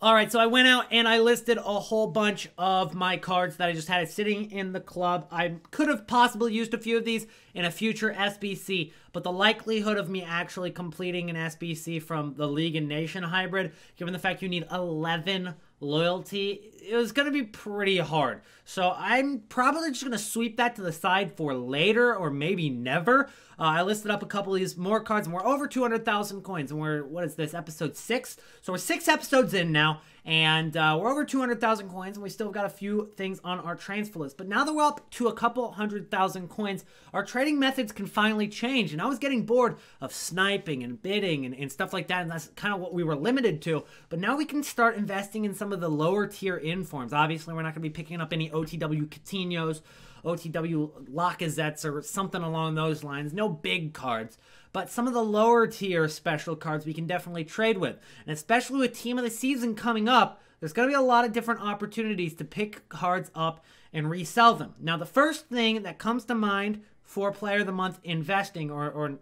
All right, so I went out and I listed a whole bunch of my cards that I just had sitting in the club. I could have possibly used a few of these in a future SBC, but the likelihood of me actually completing an SBC from the League and Nation hybrid, given the fact you need 11 loyalty, it was going to be pretty hard. So I'm probably just going to sweep that to the side for later or maybe never. I listed up a couple of these more cards, and we're over 200,000 coins, and we're, what is this, episode 6? So we're 6 episodes in now, and we're over 200,000 coins, and we still got a few things on our transfer list. But now that we're up to a couple 100,000 coins, our trading methods can finally change, and I was getting bored of sniping and bidding and stuff like that, and that's kind of what we were limited to. But now we can start investing in some of the lower tier informs. Obviously, we're not going to be picking up any OTW Coutinhos, OTW Lacazettes, or something along those lines. No big cards. But some of the lower tier special cards we can definitely trade with. And especially with Team of the Season coming up, there's going to be a lot of different opportunities to pick cards up and resell them. Now, the first thing that comes to mind for Player of the Month investing, or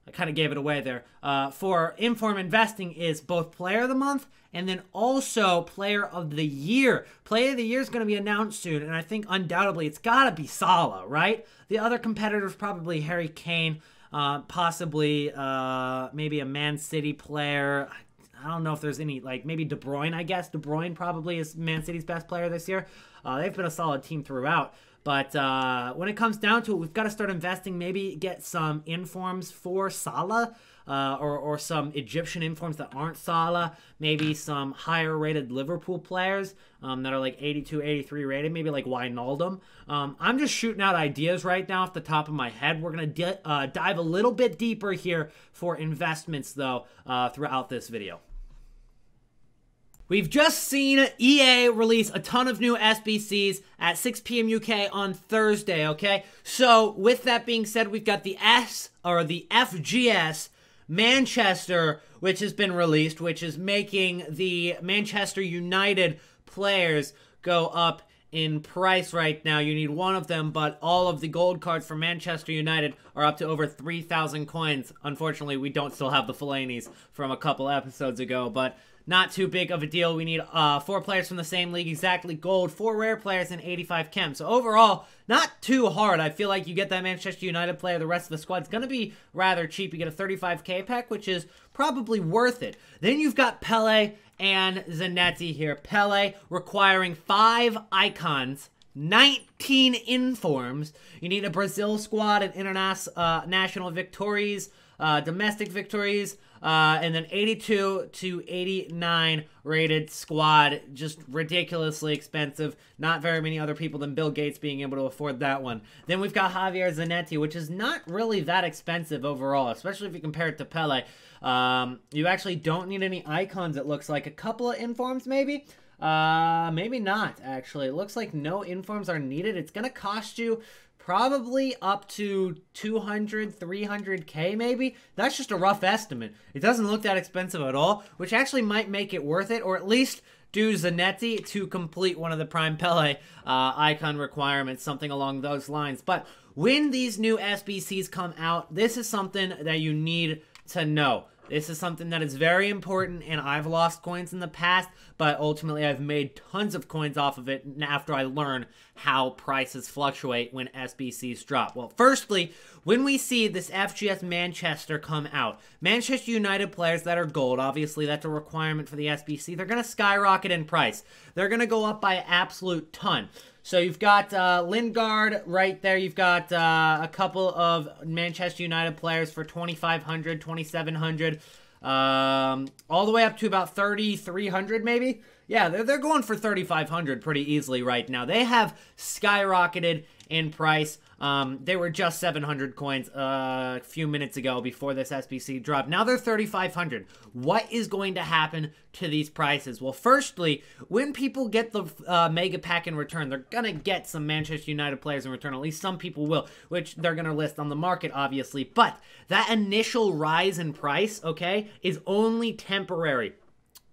I kind of gave it away there, for Inform investing is both Player of the Month and then also Player of the Year. Player of the Year is going to be announced soon, and I think undoubtedly it's got to be Salah, right? The other competitors probably Harry Kane, possibly maybe a Man City player. I don't know if there's any, like maybe De Bruyne, I guess. De Bruyne probably is Man City's best player this year. They've been a solid team throughout. But when it comes down to it, we've got to start investing, maybe get some informs for Salah, or some Egyptian informs that aren't Salah, maybe some higher rated Liverpool players that are like 82, 83 rated, maybe like Wijnaldum. I'm just shooting out ideas right now off the top of my head. We're going to dive a little bit deeper here for investments, though, throughout this video. We've just seen EA release a ton of new SBCs at 6 p.m. UK on Thursday, okay? So, with that being said, we've got the FGS Manchester, which has been released, which is making the Manchester United players go up in price right now. You need one of them, but all of the gold cards for Manchester United are up to over 3,000 coins. Unfortunately, we don't still have the Fellaini's from a couple episodes ago, but not too big of a deal. We need 4 players from the same league, exactly gold, 4 rare players, and 85 chem. So overall, not too hard. I feel like you get that Manchester United player, the rest of the squad's going to be rather cheap. You get a 35k pack, which is probably worth it. Then you've got Pele and Zanetti here. Pele requiring 5 icons, 19 informs. You need a Brazil squad and international victories, domestic victories, and then 82 to 89 rated squad. Just ridiculously expensive. Not very many other people than Bill Gates being able to afford that one. Then we've got Javier Zanetti, which is not really that expensive overall, especially if you compare it to Pele. You actually don't need any icons, it looks like. A couple of informs, maybe? Maybe not, actually. It looks like no informs are needed. It's going to cost you probably up to 200, 300k maybe. That's just a rough estimate. It doesn't look that expensive at all, which actually might make it worth it, or at least do Zanetti to complete one of the Prime Pele icon requirements, something along those lines. But when these new SBCs come out, this is something that you need to know. This is something that is very important, and I've lost coins in the past, but ultimately I've made tons of coins off of it after I learn how prices fluctuate when SBCs drop. Well, firstly, when we see this FGS Manchester come out, Manchester United players that are gold, obviously that's a requirement for the SBC, they're going to skyrocket in price. They're going to go up by an absolute ton. So you've got Lingard right there. You've got a couple of Manchester United players for 2,500, 2,700, all the way up to about 3,300 maybe. Yeah, they're going for 3,500 pretty easily right now. They have skyrocketed in price. They were just 700 coins a few minutes ago before this SBC dropped. Now they're 3,500. What is going to happen to these prices? Well, firstly, when people get the mega pack in return, they're going to get some Manchester United players in return. At least some people will, which they're going to list on the market, obviously. But that initial rise in price, okay, is only temporary.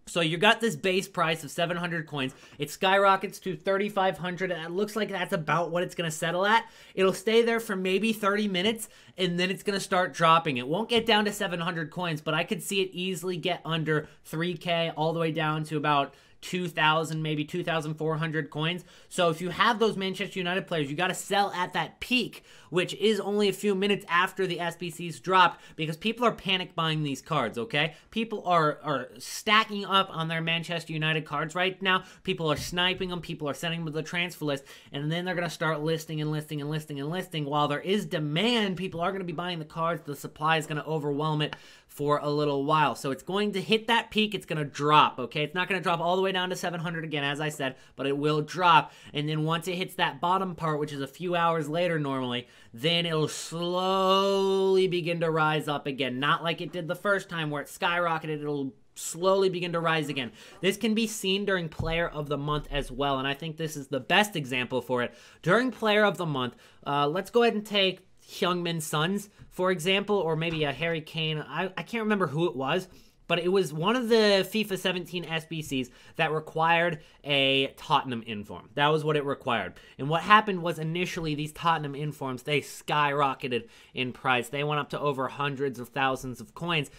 So you got this base price of 700 coins. It skyrockets to 3,500, and it looks like that's about what it's going to settle at. It'll stay there for maybe 30 minutes, and then it's going to start dropping. It won't get down to 700 coins, but I could see it easily get under 3K all the way down to about 2,000, maybe 2,400 coins. So if you have those Manchester United players, you got to sell at that peak, which is only a few minutes after the SBCs dropped, because people are panic buying these cards, okay? People are stacking up on their Manchester United cards right now. People are sniping them. People are sending them to the transfer list, and then they're going to start listing and listing and listing and listing. While there is demand, people are going to be buying the cards. The supply is going to overwhelm it for a little while. So it's going to hit that peak. It's going to drop, okay? It's not going to drop all the way down to 700 again, as I said, but it will drop. And then once it hits that bottom part, which is a few hours later normally, then it'll slowly begin to rise up again. Not like it did the first time where it skyrocketed. It'll slowly begin to rise again. This can be seen during Player of the Month as well, and I think this is the best example for it. During Player of the Month, let's go ahead and take Heung-min Son's, for example, or maybe a Harry Kane. I can't remember who it was, but it was one of the FIFA 17 SBCs that required a Tottenham inform. That was what it required. And what happened was initially these Tottenham informs, they skyrocketed in price. They went up to over hundreds of thousands of coins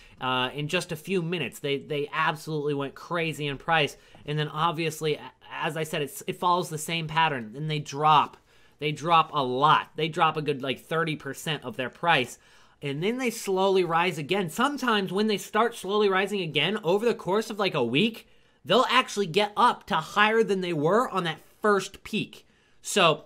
in just a few minutes. They absolutely went crazy in price. And then obviously, as I said, it follows the same pattern. And they drop. They drop a lot. They drop a good like 30% of their price. And then they slowly rise again. Sometimes when they start slowly rising again, over the course of like a week, they'll actually get up to higher than they were on that first peak. So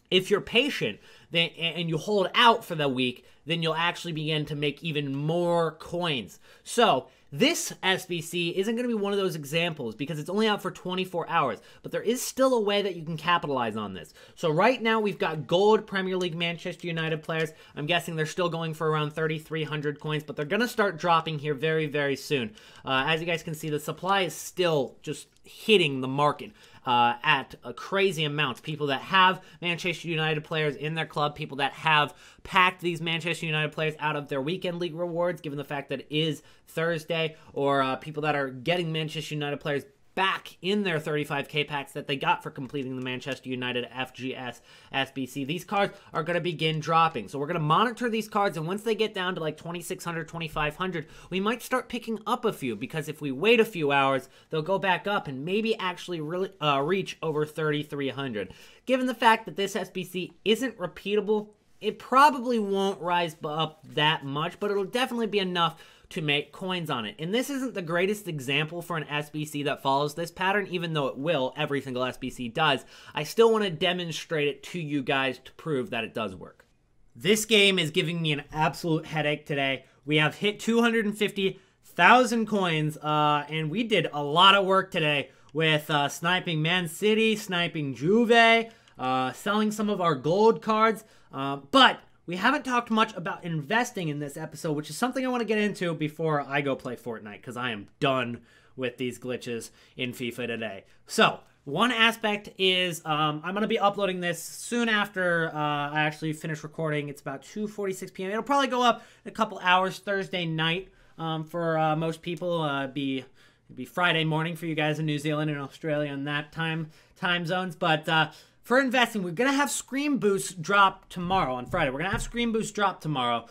if you're patient and you hold out for the week, then you'll actually begin to make even more coins. So this SBC isn't going to be one of those examples because it's only out for 24 hours, but there is still a way that you can capitalize on this. So right now we've got gold Premier League Manchester United players. I'm guessing they're still going for around 3,300 coins, but they're going to start dropping here very, very soon. As you guys can see, the supply is still just hitting the market at crazy amounts. People that have Manchester United players in their club, people that have packed these Manchester United players out of their weekend league rewards, given the fact that it is Thursday, or people that are getting Manchester United players back in their 35K packs that they got for completing the Manchester United FGS SBC. These cards are going to begin dropping. So we're going to monitor these cards, and once they get down to like 2,600, 2,500, we might start picking up a few, because if we wait a few hours, they'll go back up and maybe actually really reach over 3,300. Given the fact that this SBC isn't repeatable, it probably won't rise up that much, but it'll definitely be enough to make coins on it. And this isn't the greatest example for an SBC that follows this pattern, even though it will, every single SBC does. I still want to demonstrate it to you guys to prove that it does work. This game is giving me an absolute headache today. We have hit 250,000 coins, and we did a lot of work today with sniping Man City, sniping Juve, selling some of our gold cards, but we haven't talked much about investing in this episode, which is something I want to get into before I go play Fortnite, because I am done with these glitches in FIFA today. So, one aspect is I'm going to be uploading this soon after I actually finish recording. It's about 2:46 p.m. It'll probably go up in a couple hours Thursday night for most people. It'd be Friday morning for you guys in New Zealand and Australia and that time zones. But for investing, we're going to have Scream Boosts drop tomorrow on Friday. We're going to have Scream Boosts drop tomorrow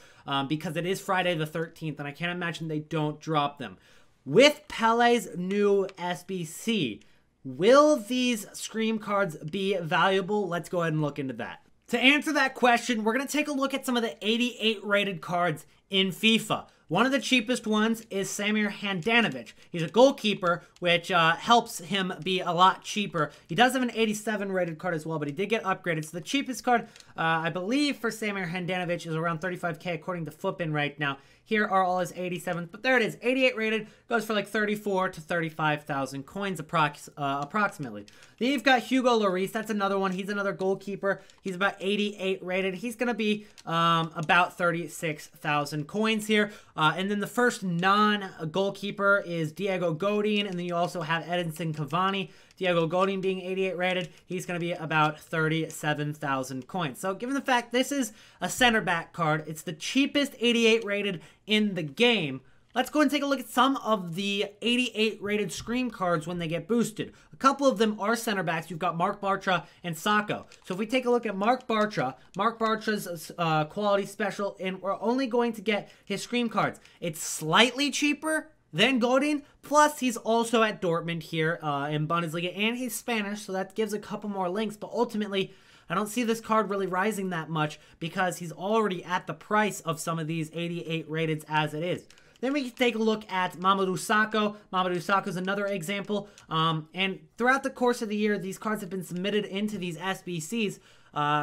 because it is Friday the 13th, and I can't imagine they don't drop them. With Pele's new SBC, will these Scream cards be valuable? Let's go ahead and look into that. To answer that question, we're going to take a look at some of the 88 rated cards in FIFA. One of the cheapest ones is Samir Handanovic. He's a goalkeeper, which helps him be a lot cheaper. He does have an 87 rated card as well, but he did get upgraded. So the cheapest card, I believe, for Samir Handanovic is around 35K according to Footbin right now. Here are all his 87s, but there it is, 88 rated, goes for like 34 to 35,000 coins approximately. Then you've got Hugo Lloris, that's another one. He's another goalkeeper. He's about 88 rated. He's going to be about 36,000 coins here. And then the first non-goalkeeper is Diego Godin, and then you also have Edinson Cavani. Diego Godin being 88 rated, he's going to be about 37,000 coins. So given the fact this is a center back card, it's the cheapest 88 rated in the game, let's go and take a look at some of the 88 rated Scream cards when they get boosted. A couple of them are center backs. You've got Mark Bartra and Sacco. So if we take a look at Mark Bartra's quality special, and we're only going to get his Scream cards. It's slightly cheaper than Godin, plus he's also at Dortmund here in Bundesliga, and he's Spanish, so that gives a couple more links, but ultimately, I don't see this card really rising that much because he's already at the price of some of these 88 rateds as it is. Then we can take a look at Mamadou Sakho. Mamadou Sakho is another example. And throughout the course of the year, these cards have been submitted into these SBCs,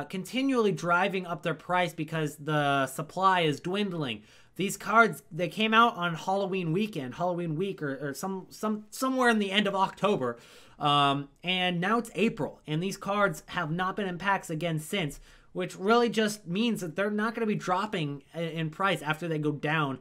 continually driving up their price because the supply is dwindling. These cards, they came out on Halloween week, or somewhere in the end of October. And now it's April, and these cards have not been in packs again since, which really just means that they're not going to be dropping in price after they go down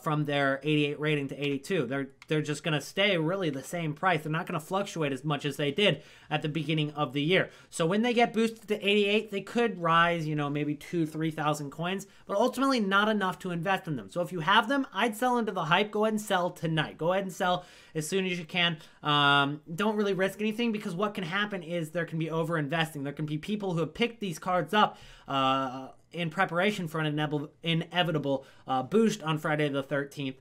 from their 88 rating to 82. They're just going to stay really the same price. They're not going to fluctuate as much as they did at the beginning of the year. So when they get boosted to 88, they could rise, you know, maybe 2,000-3,000 coins, but ultimately not enough to invest in them. So if you have them, I'd sell into the hype. Go ahead and sell tonight. Go ahead and sell as soon as you can. Don't really risk anything, because what can happen is there can be over investing. There can be people who have picked these cards up in preparation for an inevitable boost on Friday the 13th.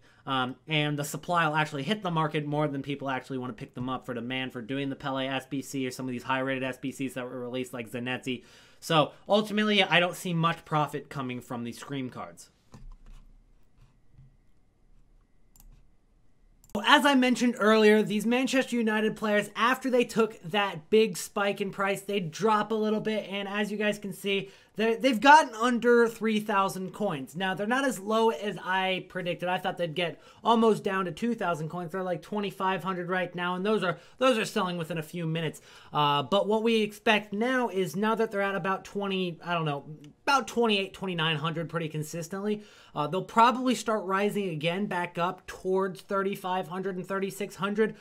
And the supply will actually hit the market more than people actually want to pick them up for demand for doing the Pele SBC or some of these high-rated SBCs that were released like Zanetti. So ultimately, I don't see much profit coming from these Scream cards. As I mentioned earlier, these Manchester United players, after they took that big spike in price, they drop a little bit, and as you guys can see, they've gotten under 3,000 coins. Now, they're not as low as I predicted. I thought they'd get almost down to 2,000 coins. They're like 2,500 right now, and those are selling within a few minutes. But what we expect now is, now that they're at about 28, 2,900 pretty consistently, they'll probably start rising again back up towards 3,500 and 3,600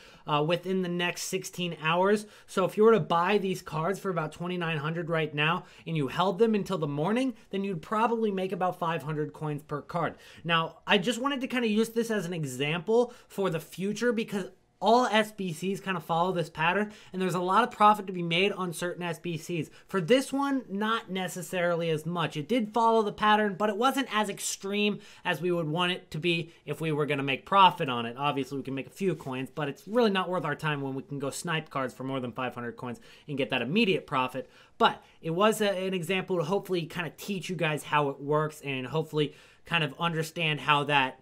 within the next 16 hours. So if you were to buy these cards for about 2,900 right now and you held them until the morning, then you'd probably make about 500 coins per card. Now, I just wanted to kind of use this as an example for the future, because all SBCs kind of follow this pattern, and there's a lot of profit to be made on certain SBCs. For this one, not necessarily as much. It did follow the pattern, but it wasn't as extreme as we would want it to be if we were going to make profit on it. Obviously, we can make a few coins, but it's really not worth our time when we can go snipe cards for more than 500 coins and get that immediate profit. But it was an example to hopefully kind of teach you guys how it works and hopefully kind of understand how that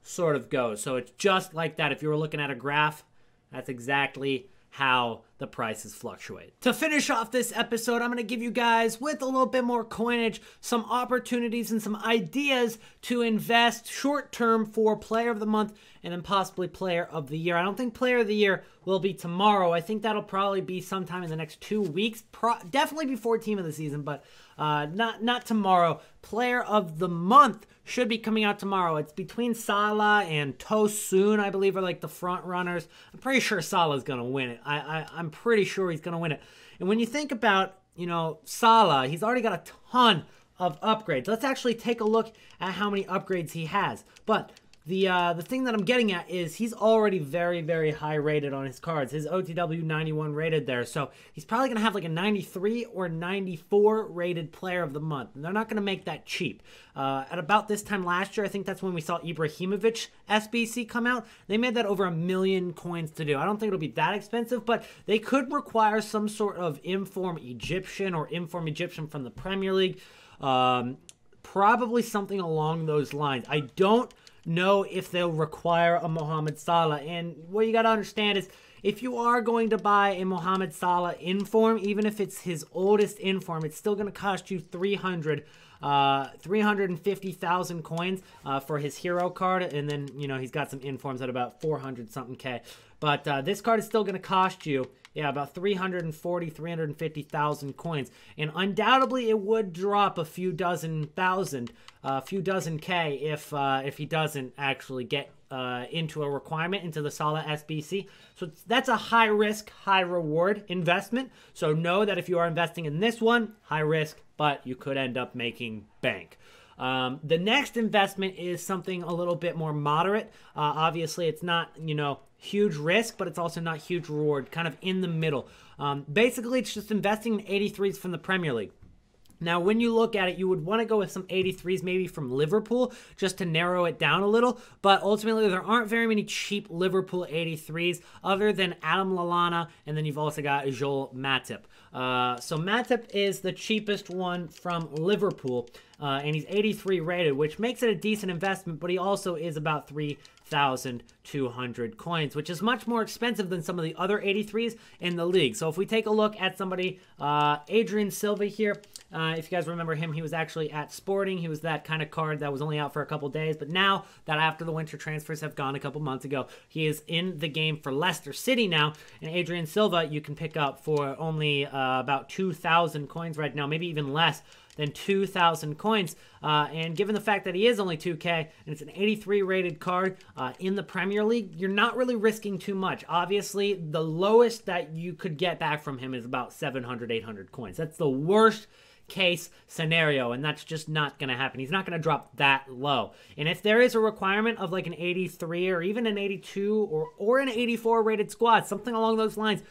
sort of goes. So it's just like that. If you were looking at a graph, that's exactly how the prices fluctuate. To finish off this episode, I'm going to give you guys, with a little bit more coinage, some opportunities and some ideas to invest short-term for Player of the Month and then possibly Player of the Year. I don't think Player of the Year will be tomorrow. I think that'll probably be sometime in the next 2 weeks. Definitely before Team of the Season, but not tomorrow. Player of the Month should be coming out tomorrow. It's between Salah and Tosun, I believe, are like the front runners. I'm pretty sure Salah's going to win it. I'm pretty sure he's going to win it. And when you think about, Salah, he's already got a ton of upgrades. Let's actually take a look at how many upgrades he has. But the thing that I'm getting at is he's already very, very high rated on his cards. His OTW 91 rated there. So he's probably going to have like a 93 or 94 rated Player of the Month. And they're not going to make that cheap. At about this time last year, I think that's when we saw Ibrahimovic SBC come out. They made that over 1 million coins to do. I don't think it'll be that expensive, but they could require some sort of inform Egyptian or inform Egyptian from the Premier League. Probably something along those lines. I don't know if they'll require a Mohamed Salah. And what you got to understand is, if you are going to buy a Mohamed Salah inform, even if it's his oldest inform, it's still going to cost you 350,000 coins for his hero card. And then, he's got some informs at about 400 something K. But this card is still going to cost you, about 350,000 coins. And undoubtedly, it would drop a few dozen thousand, a few dozen K if he doesn't actually get into a requirement, into the Salah SBC. So that's a high risk, high reward investment. So know that if you are investing in this one, high risk, but you could end up making bank. The next investment is something a little bit more moderate. Obviously, it's not, huge risk, but it's also not huge reward, kind of in the middle. Basically, it's just investing in 83s from the Premier League. Now, when you look at it, you would want to go with some 83s maybe from Liverpool just to narrow it down a little. But ultimately, there aren't very many cheap Liverpool 83s other than Adam Lallana, and then you've also got Joel Matip. So Matip is the cheapest one from Liverpool, and he's 83 rated, which makes it a decent investment, but he also is about 3,200 coins, which is much more expensive than some of the other 83s in the league. So if we take a look at somebody, Adrian Silva here, if you guys remember him, he was actually at Sporting. He was that kind of card that was only out for a couple days, but now that after the winter transfers have gone a couple months ago, he is in the game for Leicester City now, and Adrian Silva you can pick up for only about 2,000 coins right now, maybe even less than 2,000 coins. And given the fact that he is only 2K and it's an 83 rated card in the Premier League, you're not really risking too much. Obviously, the lowest that you could get back from him is about 700, 800 coins. That's the worst case scenario, and that's just not going to happen. He's not going to drop that low. And if there is a requirement of like an 83 or even an 82 or an 84 rated squad, something along those lines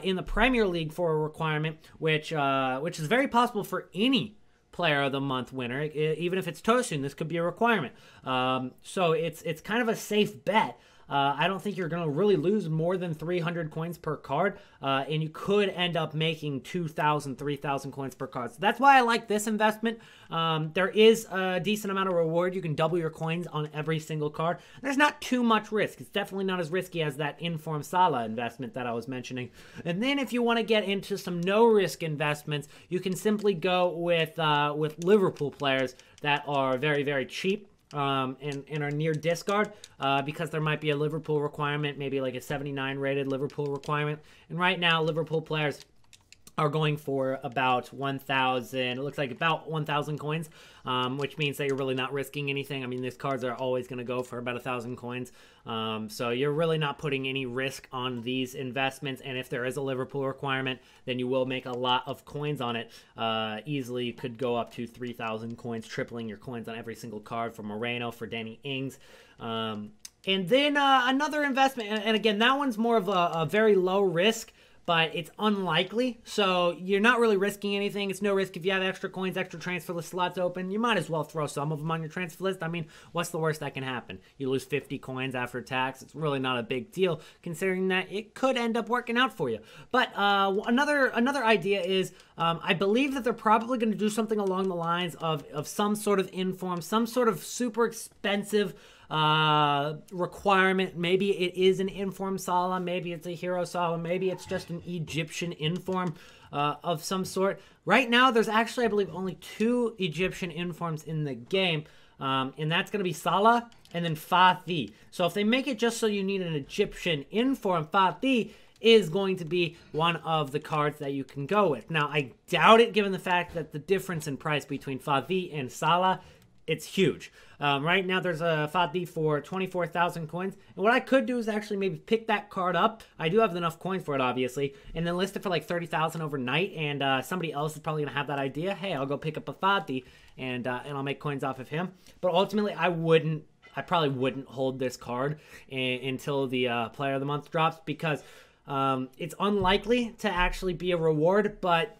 in the Premier League for a requirement, which is very possible for any Player of the Month winner, even if it's Tosun, this could be a requirement. So it's kind of a safe bet. I don't think you're going to really lose more than 300 coins per card, and you could end up making 2,000, 3,000 coins per card. So that's why I like this investment. There is a decent amount of reward. You can double your coins on every single card. There's not too much risk. It's definitely not as risky as that Potm Salah investment that I was mentioning. And then if you want to get into some no-risk investments, you can simply go with Liverpool players that are very, very cheap. And are near discard because there might be a Liverpool requirement, maybe like a 79 rated Liverpool requirement. And right now, Liverpool players are going for about 1,000. It looks like about 1,000 coins, which means that you're really not risking anything. I mean, these cards are always going to go for about 1,000 coins. So you're really not putting any risk on these investments. And if there is a Liverpool requirement, then you will make a lot of coins on it. Easily, you could go up to 3,000 coins, tripling your coins on every single card for Moreno, for Danny Ings. And then another investment, and again, that one's more of a very low risk, but it's unlikely, so you're not really risking anything. It's no risk if you have extra coins, extra transfer list slots open. You might as well throw some of them on your transfer list. I mean, what's the worst that can happen? You lose 50 coins after tax. It's really not a big deal, considering that it could end up working out for you. But another idea is, I believe that they're probably going to do something along the lines of some sort of inform, some sort of super expensive requirement. Maybe it is an Potm Salah, maybe it's a Hero Salah, maybe it's just an Egyptian inform of some sort. Right now, there's actually, I believe, only 2 Egyptian informs in the game, and that's going to be Salah and then Fatih. So if they make it just so you need an Egyptian inform, Fatih is going to be one of the cards that you can go with. Now, I doubt it, given the fact that the difference in price between Fatih and Salah, it's huge. Right now, there's a Fatih for 24,000 coins. And what I could do is actually maybe pick that card up. I do have enough coins for it, obviously. And then list it for like 30,000 overnight. And somebody else is probably going to have that idea. Hey, I'll go pick up a Fatih and I'll make coins off of him. But ultimately, I probably wouldn't hold this card until the Player of the Month drops, because it's unlikely to actually be a reward, but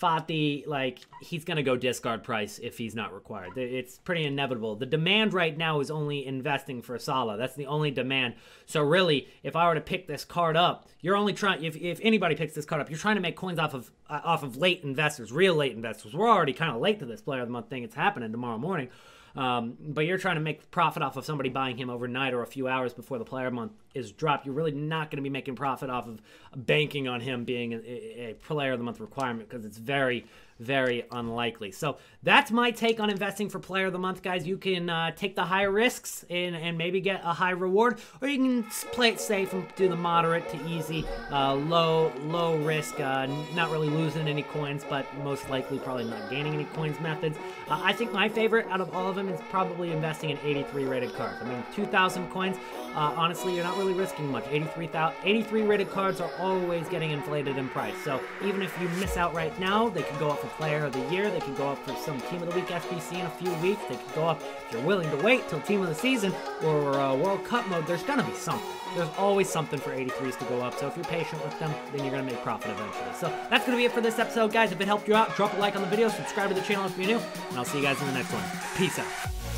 Fatih, like, he's going to go discard price if he's not required. It's pretty inevitable. The demand right now is only investing for Salah. That's the only demand. So really, if I were to pick this card up, you're only trying, if anybody picks this card up, you're trying to make coins off of late investors, real late investors. We're already kind of late to this Player of the Month thing. It's happening tomorrow morning. But you're trying to make profit off of somebody buying him overnight or a few hours before the Player of the Month is dropped. You're really not going to be making profit off of banking on him being a Player of the Month requirement, because it's very, very unlikely. So that's my take on investing for Player of the Month, guys. You can take the high risks and maybe get a high reward, or you can play it safe and do the moderate to easy, low risk, not really losing any coins, but most likely probably not gaining any coins methods. I think my favorite out of all of them is probably investing in 83 rated cards. I mean, 2,000 coins, honestly, you're not really risking much. 83 rated cards are always getting inflated in price. So even if you miss out right now, they could go up for Player of the Year. They could go up for some Team of the Week SBC in a few weeks. They could go up, if you're willing to wait till Team of the Season or World Cup mode, there's going to be something. There's always something for 83s to go up, so if you're patient with them, then you're going to make profit eventually. So that's going to be it for this episode, guys. If it helped you out, drop a like on the video, subscribe to the channel if you're new, and I'll see you guys in the next one. Peace out.